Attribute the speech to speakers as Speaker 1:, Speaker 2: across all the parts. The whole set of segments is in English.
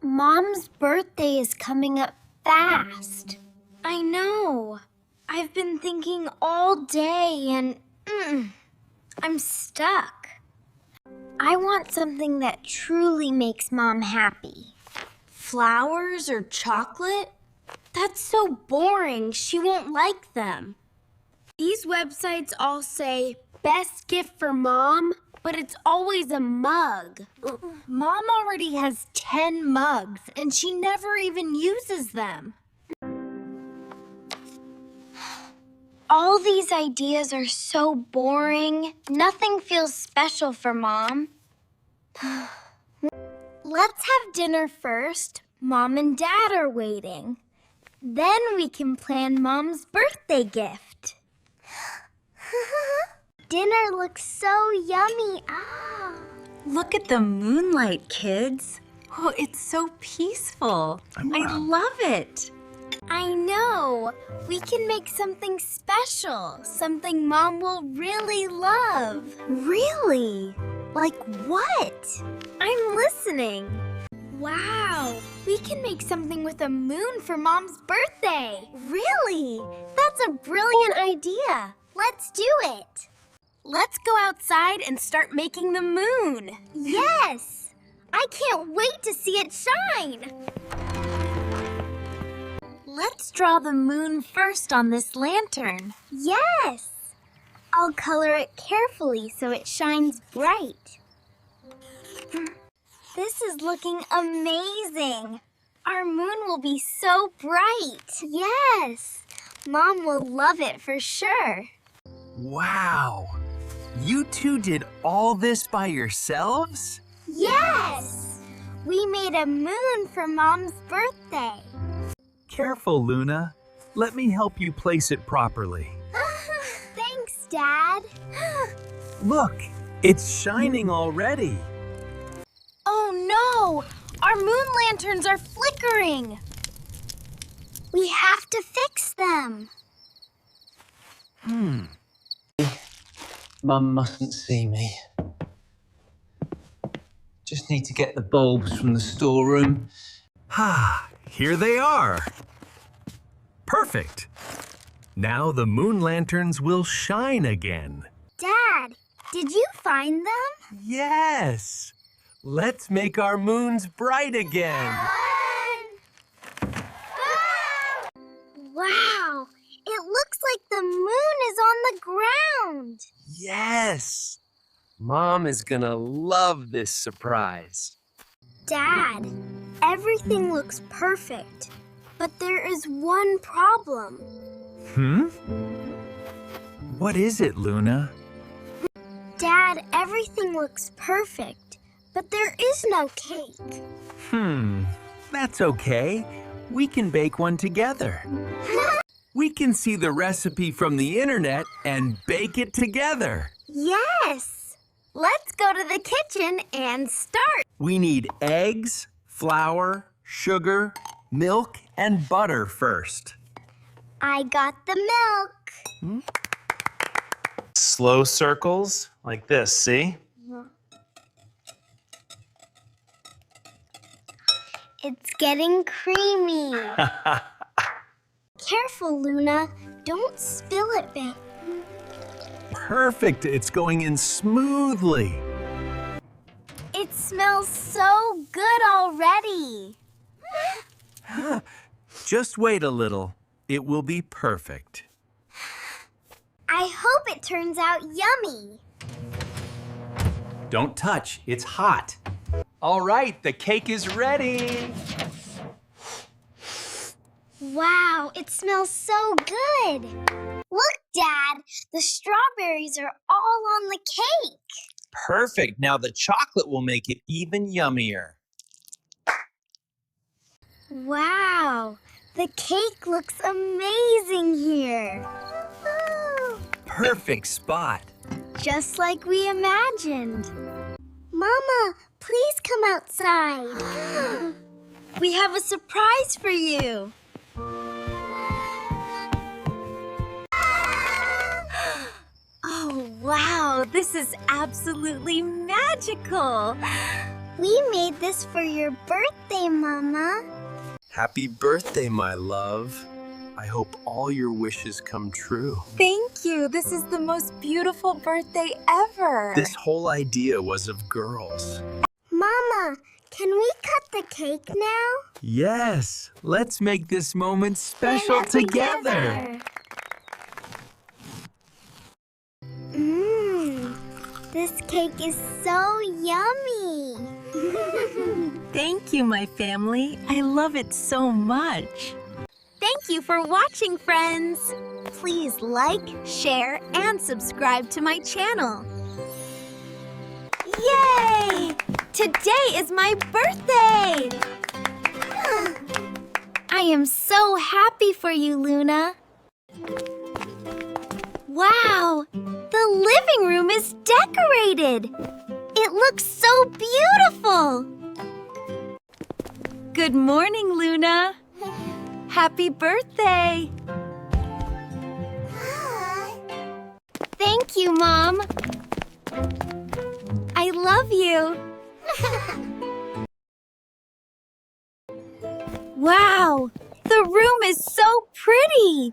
Speaker 1: Mom's birthday is coming up fast.
Speaker 2: I know. I've been thinking all day and I'm stuck.
Speaker 1: I want something that truly makes Mom happy.
Speaker 2: Flowers or chocolate? That's so boring. She won't like them. These websites all say, best gift for Mom, but it's always a mug. Mom already has 10 mugs, and she never even uses them.
Speaker 1: All these ideas are so boring. Nothing feels special for Mom.
Speaker 2: Let's have dinner first. Mom and Dad are waiting. Then we can plan Mom's birthday gift.
Speaker 1: Dinner looks so yummy.
Speaker 3: Look at the moonlight, kids. Oh, it's so peaceful. I love it.
Speaker 2: I know. We can make something special. Something Mom will really love.
Speaker 3: Really? Like what?
Speaker 2: I'm listening. Wow, we can make something with a moon for Mom's birthday.
Speaker 1: Really? That's a brilliant idea. Let's do it.
Speaker 2: Let's go outside and start making the moon.
Speaker 1: Yes! I can't wait to see it shine.
Speaker 2: Let's draw the moon first on this lantern.
Speaker 1: Yes! I'll color it carefully so it shines bright. This is looking amazing. Our moon will be so bright. Yes! Mom will love it for sure.
Speaker 4: Wow! You two did all this by yourselves?
Speaker 1: Yes! We made a moon for Mom's birthday.
Speaker 4: Careful, Luna. Let me help you place it properly.
Speaker 1: Thanks, Dad.
Speaker 4: Look, it's shining already.
Speaker 2: Oh no! Our moon lanterns are flickering.
Speaker 1: We have to fix them.
Speaker 5: Mum mustn't see me. Just need to get the bulbs from the storeroom.
Speaker 4: Here they are. Perfect. Now the moon lanterns will shine again.
Speaker 1: Dad, did you find them?
Speaker 4: Yes. Let's make our moons bright again.
Speaker 1: Wow, it looks like the moon is on the ground.
Speaker 4: Yes. Mom is gonna love this surprise.
Speaker 1: Dad, everything looks perfect, but there is one problem.
Speaker 4: What is it, Luna?
Speaker 1: Dad, everything looks perfect, but there is no cake.
Speaker 4: That's okay. We can bake one together. We can see the recipe from the internet and bake it together.
Speaker 1: Yes! Let's go to the kitchen and start.
Speaker 4: We need eggs, flour, sugar, milk, and butter first.
Speaker 1: I got the milk.
Speaker 6: Slow circles like this, see?
Speaker 1: It's getting creamy. Careful, Luna. Don't spill it, babe.
Speaker 4: Perfect. It's going in smoothly.
Speaker 1: It smells so good already.
Speaker 4: Just wait a little. It will be perfect.
Speaker 1: I hope it turns out yummy.
Speaker 4: Don't touch. It's hot. All right, the cake is ready.
Speaker 1: Wow, it smells so good. Look, Dad, the strawberries are all on the cake.
Speaker 5: Perfect. Now the chocolate will make it even yummier.
Speaker 1: Wow, the cake looks amazing here.
Speaker 4: Perfect spot.
Speaker 1: Just like we imagined. Mama, please come outside.
Speaker 2: We have a surprise for you. Oh, wow, this is absolutely magical.
Speaker 1: We made this for your birthday, Mama.
Speaker 4: Happy birthday, my love. I hope all your wishes come true.
Speaker 3: Thank you. This is the most beautiful birthday ever.
Speaker 4: This whole idea was of girls.
Speaker 1: Mama, can we cut the cake now?
Speaker 4: Yes, let's make this moment special together.
Speaker 1: This cake is so yummy.
Speaker 3: Thank you, my family. I love it so much.
Speaker 2: Thank you for watching, friends. Please like, share, and subscribe to my channel. Yay! Today is my birthday!
Speaker 1: I am so happy for you, Luna.
Speaker 2: Wow! The living room is decorated! It looks so beautiful!
Speaker 3: Good morning, Luna. Happy birthday.
Speaker 2: Thank you, Mom. I love you. Wow, the room is so pretty.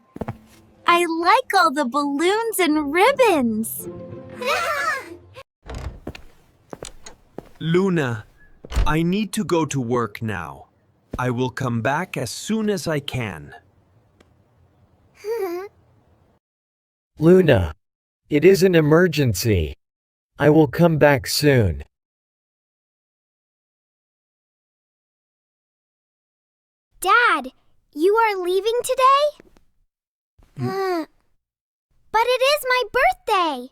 Speaker 2: I like all the balloons and ribbons.
Speaker 4: Luna, I need to go to work now. I will come back as soon as I can.
Speaker 7: Luna, it is an emergency. I will come back soon.
Speaker 1: Dad, you are leaving today? But it is my birthday.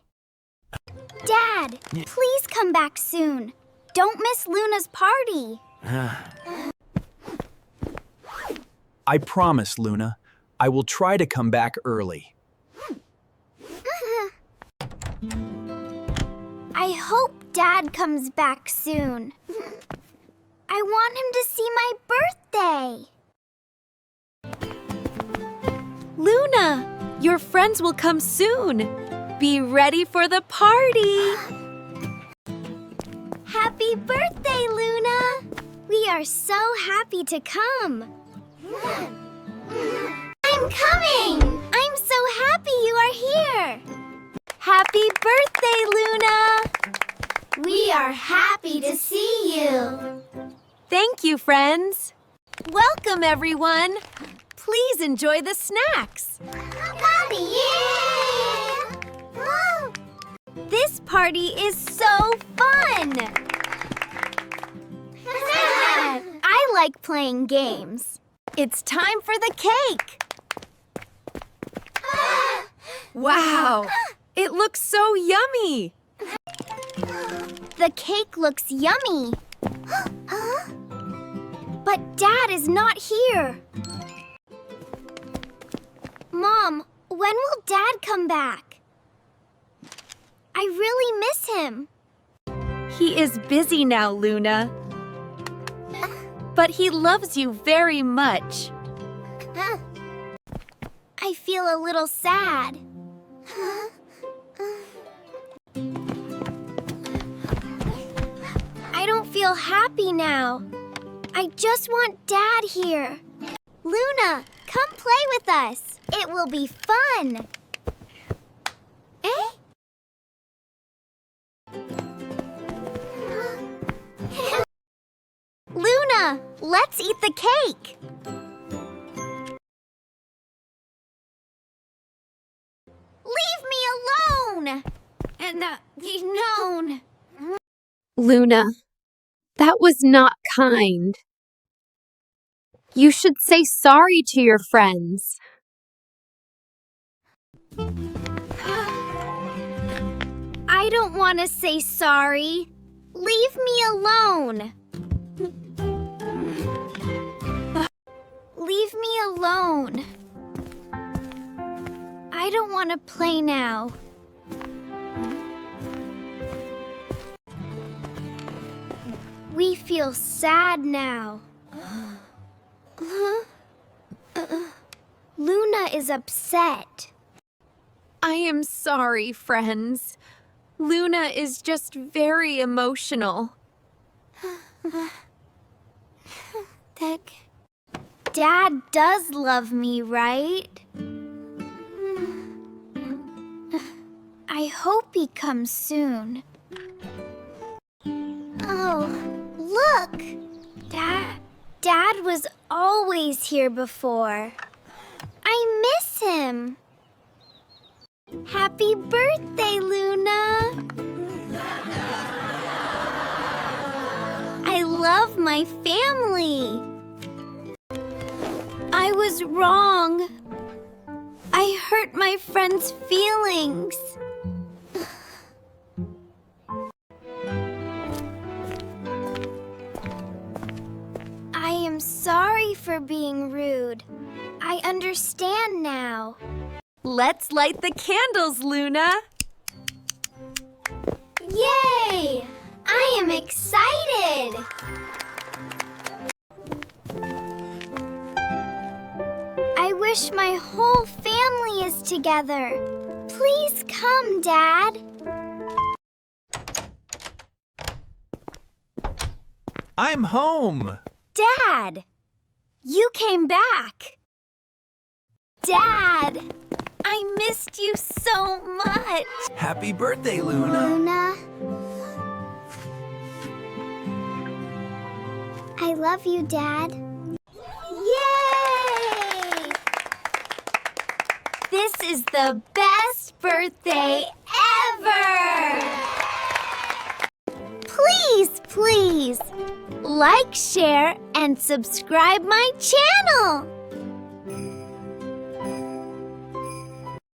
Speaker 1: Dad, please come back soon. Don't miss Luna's party.
Speaker 5: I promise, Luna. I will try to come back early.
Speaker 1: I hope Dad comes back soon. I want him to see my birthday.
Speaker 2: Luna, your friends will come soon. Be ready for the party.
Speaker 1: Happy birthday, Luna! We are so happy to come. I'm coming! I'm so happy you are here.
Speaker 2: Happy birthday, Luna!
Speaker 1: We are happy to see you.
Speaker 2: Thank you, friends. Welcome, everyone. Please enjoy the snacks. This party is so fun. I like playing games. It's time for the cake. Wow, it looks so yummy.
Speaker 1: The cake looks yummy. But Dad is not here. Mom, when will Dad come back? I really miss him.
Speaker 2: He is busy now, Luna. But he loves you very much.
Speaker 1: I feel a little sad. I don't feel happy now. I just want Dad here. Luna, come play with us. It will be fun. Eh? Luna, let's eat the cake. Leave me alone. And known.
Speaker 8: Luna, that was not kind. You should say sorry to your friends.
Speaker 1: I don't want to say sorry. Leave me alone. Leave me alone. I don't want to play now. We feel sad now. Luna is upset.
Speaker 2: I am sorry, friends. Luna is just very emotional.
Speaker 1: Dad does love me, right? I hope he comes soon. Oh, look! Dad was always here before. I miss him. Happy birthday, Luna! I love my family. I was wrong. I hurt my friend's feelings. I am sorry for being rude. I understand now.
Speaker 3: Let's light the candles, Luna.
Speaker 1: Yay! I am excited! I wish my whole family is together. Please come, Dad.
Speaker 4: I'm home.
Speaker 1: Dad! You came back. Dad! I missed you so much.
Speaker 4: Happy birthday, Luna.
Speaker 1: Luna. I love you, Dad. Yay! This is the best birthday ever! Please, like, share, and subscribe my channel!